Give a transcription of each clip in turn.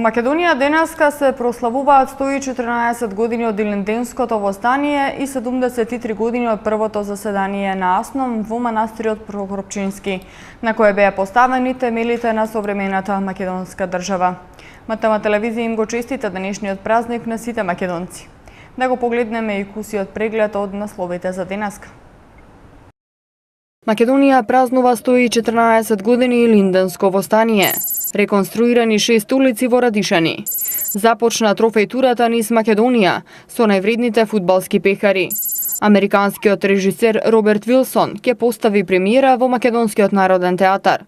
Македонија денеска се прославуваат 114 години од Илинденското востание и 73 години од првото заседание на АСНОМ во манастирот Прокопчински, на кое беа поставени темелите на современата македонска држава. МТМ телевизија им го честита денешниот празник на сите македонци. Да го погледнеме и кусиот преглед од насловите за денеска. Македонија празнува 114 години Илинденско востание. Реконструирани 6 улици во Радишани. Започна трофеј турата низ Македонија со највредните фудбалски пехари. Американскиот режисер Роберт Вилсон ќе постави премиера во Македонскиот народен театар.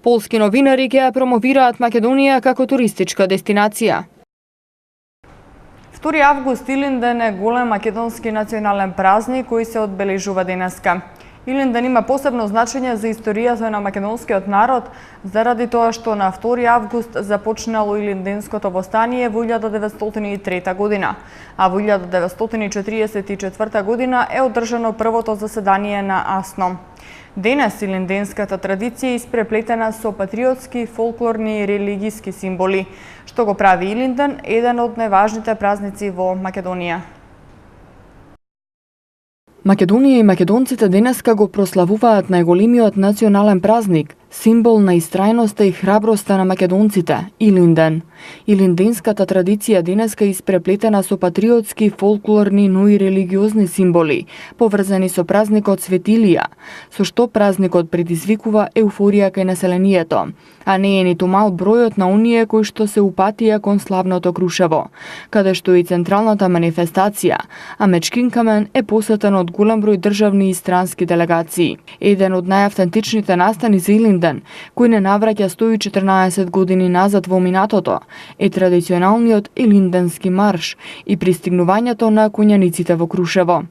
Полски новинари ќе ја промовираат Македонија како туристичка дестинација. 2 август Илинден е голем македонски национален празник кој се одбележува денеска. Илинден има посебно значење за историјата на македонскиот народ, заради тоа што на 2 август започнало Илинденското востание во 1903 година, а во 1944 година е одржано првото заседание на АСНОМ. Денес илинденската традиција е испреплетена со патриотски, фолклорни и религиски символи, што го прави Илинден еден од најважните празници во Македонија. Македонија и македонците денеска го прославуваат најголемиот национален празник, символ на истрајноста и храброста на македонците, Илинден. Илинденската традиција денеска е испреплетена со патриотски, фолклорни, но и религиозни символи, поврзани со празникот Светилија, со што празникот предизвикува еуфорија кај населението, а не е ниту мал бројот на оние кои што се упатија кон славното Крушево, каде што и централната манифестација, а Мечкинкамен е посетен од голем број државни и странски делегации. Еден од најавтентичните настани за Илинден, кој не навраќа 114 години назад во минатото, е традиционалниот Илинденски марш и пристигнувањето на коњаниците во Крушево.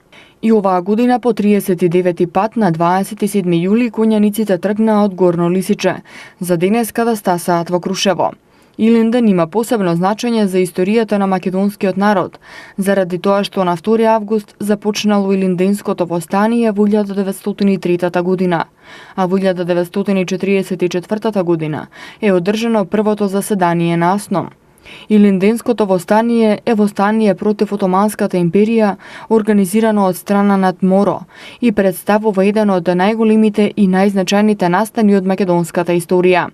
И оваа година по 39 пат на 27 јули коњаниците тргнаа од Горно Лисиче, за денеска да стасаат во Крушево. Илинден има посебно значење за историјата на македонскиот народ, заради тоа што на 2 август започнало Илинденското востание во 1903 година, а во 1944 година е одржано првото заседание на АСНОМ. Илинденското востание е востание против Отоманската империја, организирано од страна на Тморо и представува еден од најголемите и најзначајните настани од македонската историја.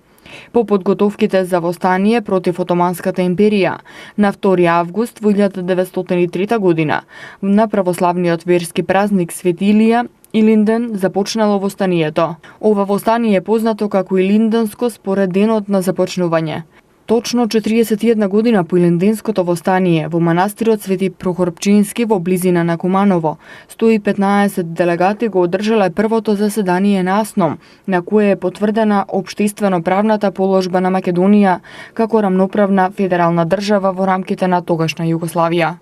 По подготовките за востание против Отоманската империја, на 2 август во 1903 година, на православниот верски празник Светилија, Илинден започнало востанието. Ова востание е познато како Илинденско според денот на започнување. Точно 41 година по Илинденското востание во манастирот Свети Прокопчински во близина на Куманово, 115 делегати го одржале првото заседание на АСНОМ, на кое е потврдена општествено-правната положба на Македонија како рамноправна федерална држава во рамките на тогашна Југославија.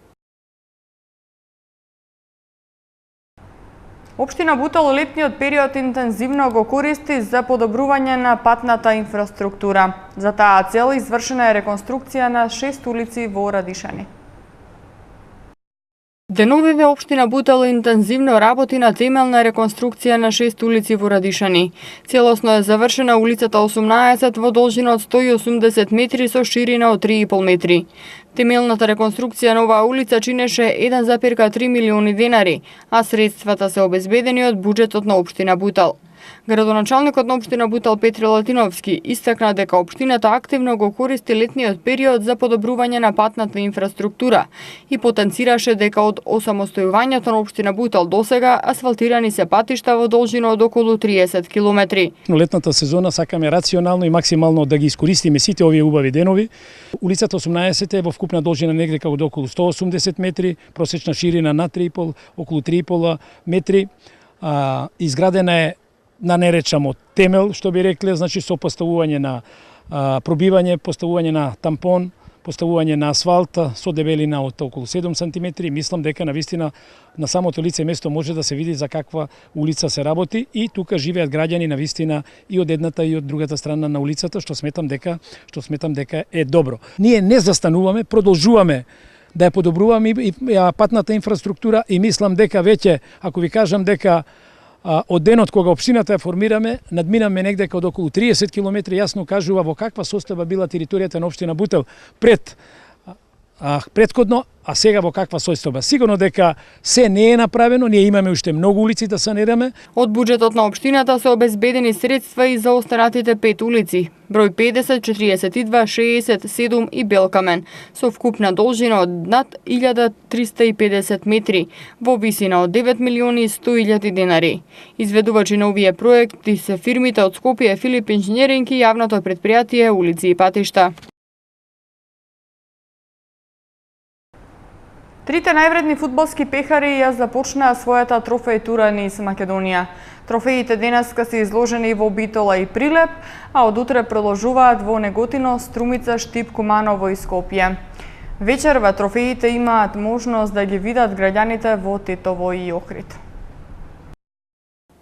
Општина Бутел летниот период интензивно го користи за подобрување на патната инфраструктура. За таа цел извршена е реконструкција на 6 улици во Радишани. Деновиве општина Бутел интензивно работи на темелна реконструкција на 6 улици во Радишани. Целосно е завршена улицата 18 во должина од 180 метри со ширина од 3,5 метри. Темелната реконструкција на оваа улица чинеше 1,3 милиони денари, а средствата се обезбедени од буџетот на општина Бутел. Градоначалникот на општина Бутел Петре Латиновски истакна дека општината активно го користи летниот период за подобрување на патната инфраструктура и потенцираше дека од осамостојувањето на општина Бутел досега асфалтирани се патишта во должина од околу 30 километри. Летната сезона сакаме рационално и максимално да ги искористиме сите овие убави денови. Улицата 18 е во вкупна должина негде како до околу 180 метри, просечна ширина на 3,5, околу 3,5 метри. Изградена е на неречамо темел, што би рекле, значи со поставување на пробивање, поставување на тампон, поставување на асфалт со дебелина од околу 7 см. Мислам дека навистина на самото лице место може да се види за каква улица се работи и тука живеат граѓани навистина и од едната и од другата страна на улицата, што сметам дека е добро. Ние не застануваме, продолжуваме да ја подобруваме и патната инфраструктура и мислам дека веќе, ако ви кажам дека Од денот кога општината ја формираме, надминаме негде од околу 30 километри, јасно кажува во каква состојба била територијата на општина Бутел претходно, а сега во каква состојба. Сигурно дека се не е направено, ние имаме уште многу улици да санираме. Од буџетот на општината се обезбедени средства и за останатите 5 улици, број 50, 42, 67 и Белкамен, со вкупна должина од над 1350 метри, во висина од 9 милиони 100 илјади денари. Изведувачи на овие проекти се фирмите од Скопје, Филип Инженеринг и јавното предпријатие Улици и патишта. Трите највредни фудбалски пехари ја започнаа својата трофеј тура низ Македонија. Трофеите денеска се изложени во Битола и Прилеп, а од утре продолжуваат во Неготино, Струмица, Штип, Куманово и Скопје. Вечерва трофеите имаат можност да ги видат граѓаните во Тетово и Охрид.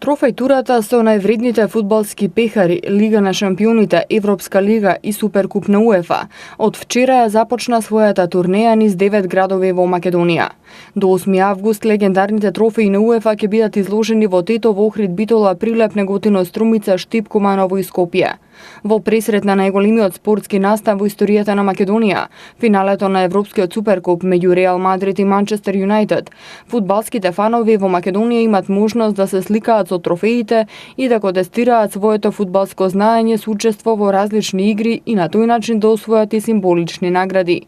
Трофеј турата со највредните фудбалски пехари, Лига на шампионите, Европска лига и Суперкуп на УЕФА од вчера ја започна својата турнеја низ 9 градови во Македонија. До 8 август легендарните трофеи на УЕФА ќе бидат изложени во Тетово, Охрид, Битола, Прилеп, Неготино, Струмица, Штип, Куманово и Скопје. Во пресрет на најголемиот спортски настан во историјата на Македонија, финалето на Европскиот Суперкуп меѓу Реал Мадрид и Манчестер Юнајтед, фудбалските фанови во Македонија имат можност да се сликаат со трофеите и да го тестираат своето фудбалско знаење со учество во различни игри и на тој начин да освојат и символични награди.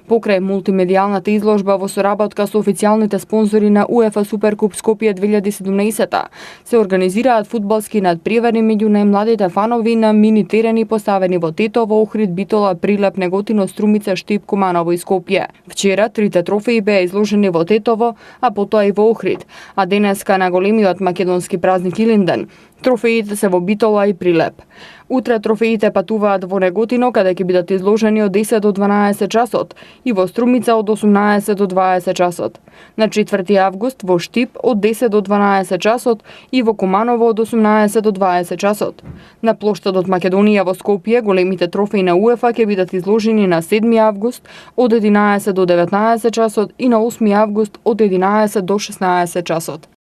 Покрај мултимедијалната изложба во соработка со официјалните спонзори на УЕФА Суперкуп Скопје 2017, се организираат фудбалски надпревари меѓу најмладите фанови на мини терени поставени во Тетово, Охрид, Битола, Прилеп, Неготино, Струмица, Штип, Куманово и Скопје. Вчера трите трофеи беа изложени во Тетово, а потоа и во Охрид, а денеска на големиот македонски празник Илинден трофеите се во Битола и Прилеп. Утре трофеите патуваат во Неготино, каде ќе бидат изложени од 10 до 12 часот и во Струмица од 18 до 20 часот. На 4 август во Штип од 10 до 12 часот и во Куманово од 18 до 20 часот. На плоштадот Македонија во Скопје големите трофеи на УЕФА ќе бидат изложени на 7 август од 11 до 19 часот и на 8 август од 11 до 16 часот.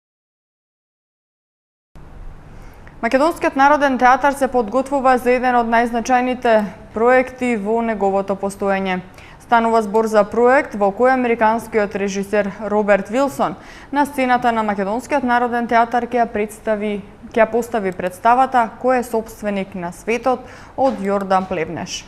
Македонскиот народен театар се подготвува за еден од најзначајните проекти во неговото постоење. Станува збор за проект во кој американскиот режисер Роберт Вилсон на сцената на Македонскиот народен театар ќе постави представата Кој е сопственик на светот од Јордан Плевнеш.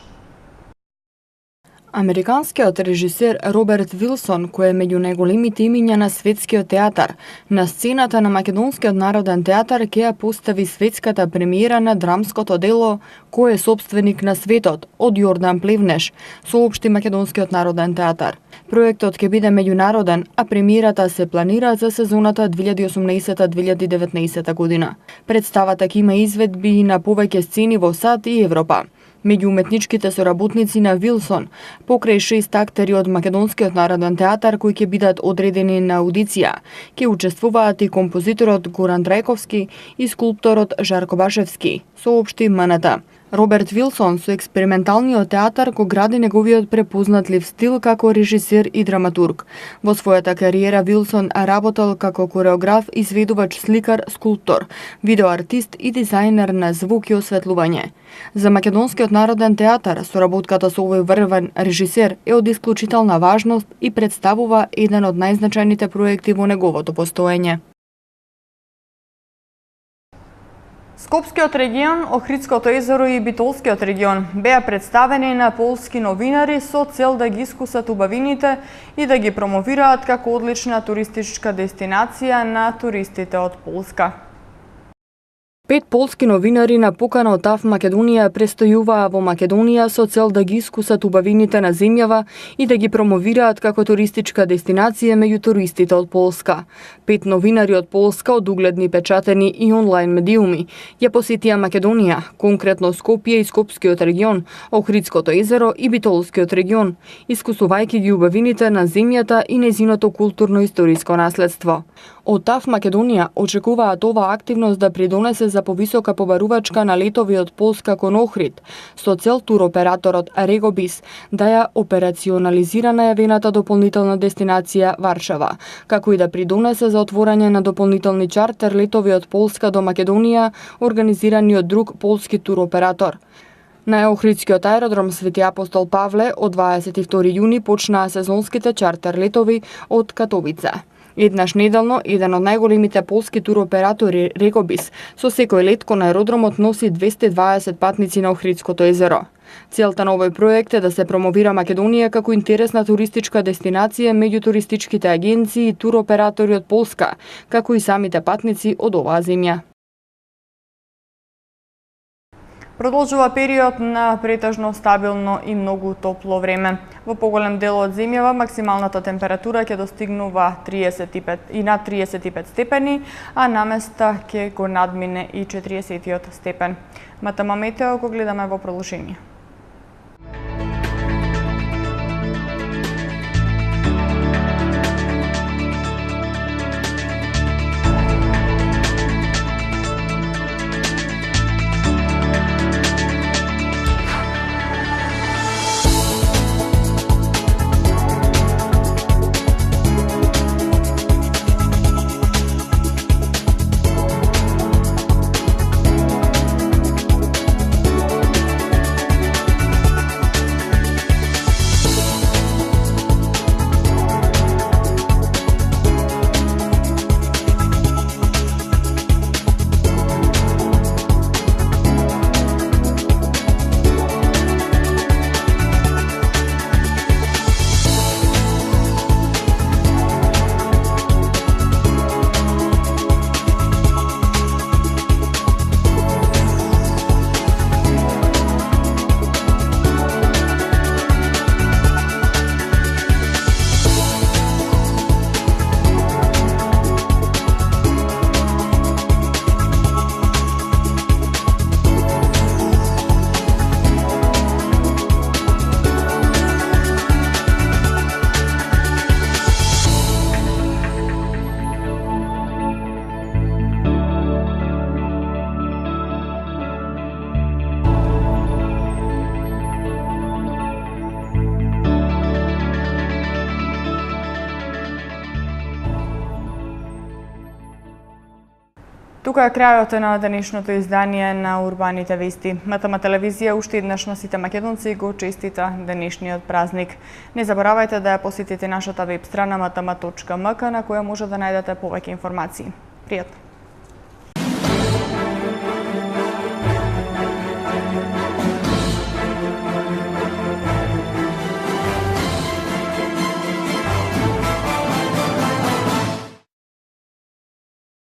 Американскиот режисер Роберт Вилсон, кој е меѓу најголемите имиња на светскиот театар, на сцената на Македонскиот народен театар ќе ја постави светската премиера на драмското дело Кој е сопственик на светот од Јордан Плевнеш, соопшти Македонскиот народен театар. Проектот ќе биде меѓународен, а премиерата се планира за сезоната 2018-2019 година. Представата ќе има изведби на повеќе сцени во САД и Европа. Меѓу уметничките соработници на Вилсон, покрај 6 актери од Македонскиот народен театар кои ќе бидат одредени на аудиција, ќе учествуваат и композиторот Горан Драјковски и скулпторот Жарко Башевски, соопшти МНТ. Роберт Вилсон со експерименталниот театар го гради неговиот препознатлив стил како режисер и драматург. Во својата кариера Вилсон работел како кореограф, изведувач, сликар, скулптор, видеоартист и дизајнер на звук и осветлување. За Македонскиот народен театар соработката со овој врвен режисер е од исклучителна важност и представува еден од најзначајните проекти во неговото постоење. Скопскиот регион, Охридското езеро и Битолскиот регион беа представени на полски новинари со цел да ги искусат убавините и да ги промовираат како одлична туристичка дестинација на туристите од Полска. 5 полски новинари на покана од ТАФ Македонија престојуваа во Македонија со цел да ги искусат убавините на земјава и да ги промовираат како туристичка дестинација меѓу туристите од Полска. 5 новинари од Полска од угледни печатени и онлайн медиуми ја посетија Македонија, конкретно Скопје и Скопскиот регион, Охридското езеро и Битолскиот регион, искусувајќи ги убавините на земјата и нејзиното културно-историско наследство. Од ТАФ Македонија очекуваат оваа активност да придонесе за повисока побарувачка на летови од Полска кон Охрид, со цел туроператорот Регобис да ја операционализира најавената дополнителна дестинација Варшава, како и да придонесе за отворање на дополнителни чартер летови од Полска до Македонија, организирани од друг полски туроператор. На Охридскиот аеродром Свети Апостол Павле од 22 јуни почнаа сезонските чартер летови од Катовице. Еднаш неделно, еден од најголемите полски туроператори Регобис со секој лет кон аеродромот носи 220 патници на Охридското езеро. Целта на овој проект е да се промовира Македонија како интересна туристичка дестинација меѓу туристичките агенции и туроператори од Полска, како и самите патници од оваа земја. Продолжува период на претежно стабилно и многу топло време. Во поголем дел од земјава максималната температура ќе достигнува 35 и над 35 степени, а наместа ќе го надмине и 40 степен. МТМ Метео го гледаме во продолжение. Тука е крајот на денешното издание на Урбаните вести. МТМ телевизија уште еднаш на сите македонци го честита денешниот празник. Не заборавајте да ја посетите нашата веб страна mtm.mk на која може да најдете повеќе информации. Пријатно!